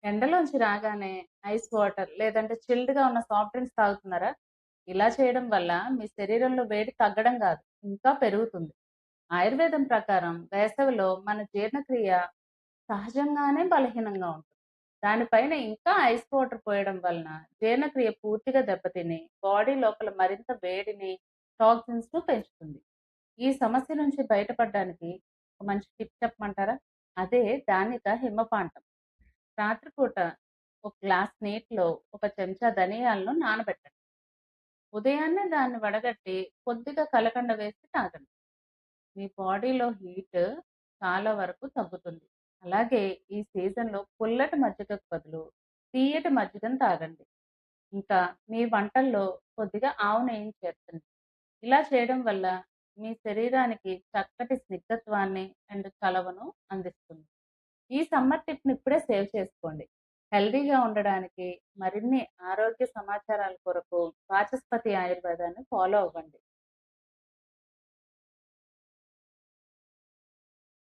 ఎండలోంచి రాగానే ice water లేదంటే చిల్డ్‌గా ఉన్న సాఫ్ట్ డ్రింక్స్ తాగుతున్నారా? ఇలా చేయడం వల్ల మీ శరీరంలో వేడి తగ్గడం గాదు, ఇంకా పెరుగుతుంది. ఆయుర్వేదం ప్రకారం వేసవిలో మన జీర్ణక్రియ సహజంగానే బలహీనంగా ఉంటుంది. దానిపైన ఇంకా ఐస్ వాటర్ పోయడం వలన జీర్ణక్రియ పూర్తిగా దెబ్బతిని బాడీ లోపల మరింత వేడిని, టాక్సిన్స్‌ను పెంచుతుంది. ఈ సమస్య నుంచి బయటపడడానికి ఒక మంచి టిప్ చెప్పమంటారా? అదే ధాన్యక హిమపాండం. రాత్రిపూట ఒక గ్లాస్ నీటిలో ఒక చెంచా ధనియాలను నానబెట్టండి. ఉదయాన్నే దాన్ని వడగట్టి కొద్దిగా కలకండ వేసి తాగండి. మీ బాడీలో హీట్ చాలా వరకు తగ్గుతుంది. అలాగే ఈ సీజన్‌లో పుల్లటి మజ్జిగకు బదులు తియ్యటి మజ్జిగను తాగండి. ఇంకా మీ వంటల్లో కొద్దిగా ఆవు నెయ్యిని చేర్చండి. ఇలా చేయడం వల్ల మీ శరీరానికి చక్కటి స్నిగ్ధత్వాన్ని అండ్ చలవను అందిస్తుంది. ఈ సమ్మర్ టిప్‌ని ఇప్పుడే సేవ్ చేసుకోండి. హెల్తీగా ఉండడానికి మరిన్ని ఆరోగ్య సమాచారాల కొరకు వాచస్పతి ఆయుర్వేదాన్ని ఫాలో అవ్వండి.